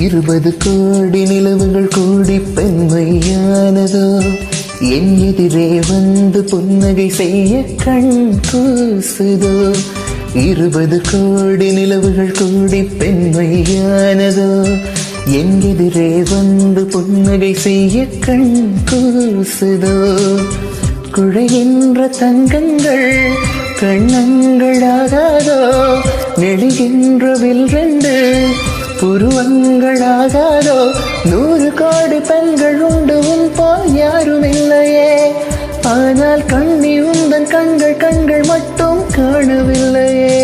20 கோடி நிலவுகள் கூடி பெண்மையானதோ, என் எதிரே வந்து புன்னகை செய்ய கண் கூசுதோ. 20 கோடி நிலவுகள் கூடி பெண்மையானதோ, என் எதிரே வந்து புன்னகை செய்ய கண் கூசுதோ. குழைகின்ற தங்கங்கள் கண்ணங்களாகாதோ, நெடுகின்ற வில்ரெண்டு புருவங்களாகாதோ. 100 கோடி பெண்கள் உண்டு உன் போல் யாரும் இல்லையே, ஆனால் கண்ணி உந்தன் கண்கள் கண்கள் மட்டும் காணவில்லையே.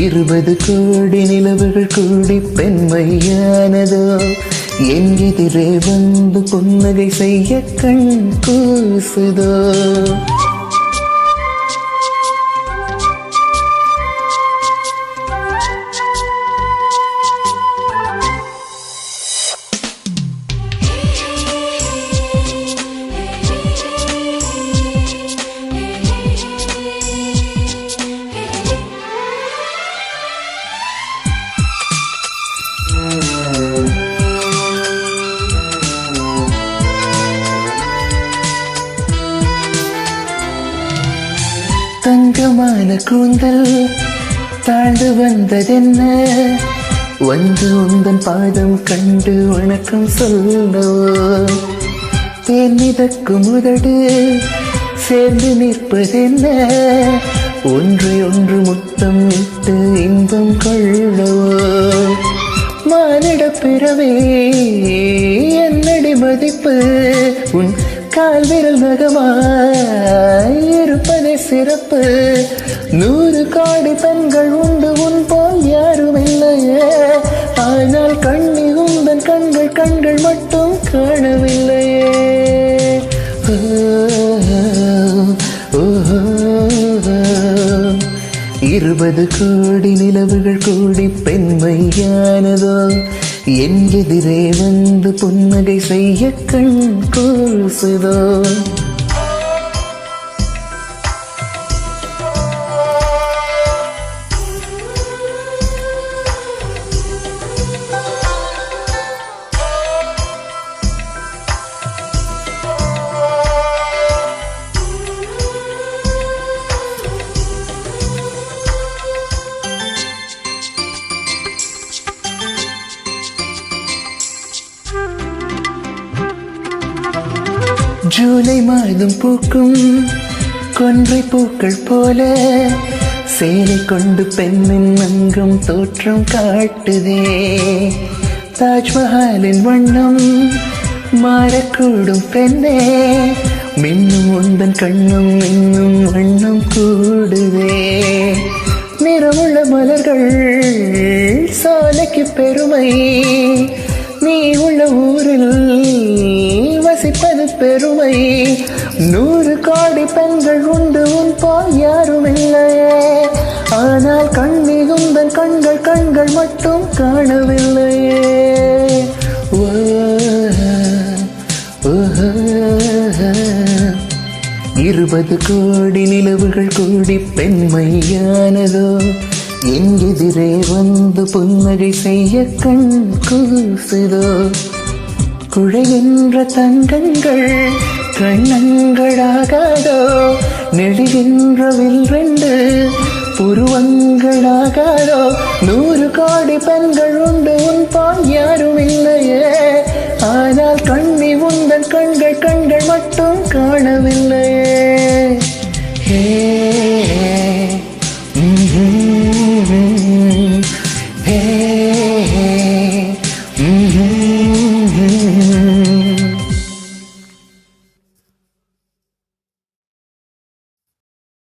இருபது கோடி நிலவுகள் கூடி பெண்மையானதோ, என் எதிரே வந்து புன்னகை செய்ய கண் கூசுதோ. தங்கமான கூந்தல் தாழ்ந்து வந்ததென்ன, வந்து உந்தன் பாதம் கண்டு வணக்கம் சொல்லவோ. தேன் மிதக்கும் உதடு சேர்ந்து நிற்பதென்ன, ஒன்றை ஒன்று முத்தம் இட்டு இன்பம் கொள்ளவோ. மானிட பிறவே என்னடி மதிப்பு, உன் கால் விரல் நகமாயிருப்பதே சிறப்பு. 100 கோடி பெண்கள் உண்டு உன் போல் யாரும் இல்லையே, ஆனால் கண்ணி உந்தன் கண்கள் கண்கள் மட்டும் காணவில்லையே. 20 கோடி நிலவுகள் கூடி பெண்மையானதோ, என் எதிரே வந்து புன்னகை செய்ய கண் கூசுதோ. ஜூலை மாதம் பூக்கும் கொன்றை பூக்கள் போல, சேலை கொண்டு பெண்ணின் அங்கம் தோற்றம் காட்டுதே. தாஜ்மஹாலின் வண்ணம் மாறக்கூடும் பெண்ணே, மின்னும் உந்தன் கண்ணும் இன்னும் வண்ணம் கூடுதே. நிறமுள்ள மலர்கள் சோலைக்கு பெருமை, நீ உள்ள ஊரில் வசிப்பது பெருமை. 100 கோடி பெண்கள் உண்டு உன் போல் யாரும் இல்லையே, ஆனால் கண்ணி உந்தன் கண்கள் கண்கள் மட்டும் காணவில்லையே. 20 கோடி நிலவுகள் கூடி பெண்மையானதோ, என் எதிரே வந்து புன்னகை செய்ய கண் கூசுதோ. குழைகின்ற தங்கங்கள் கண்ணங்களாகாதோ, நெடுகின்ற வில்ரெண்டு புருவங்களாகாதோ. 100 கோடி பெண்கள் உண்டு உன் போல் யாரும் இல்லையே, ஆனால் கண்ணி உந்தன் கண்கள் கண்கள் மட்டும் காணவில்லையே.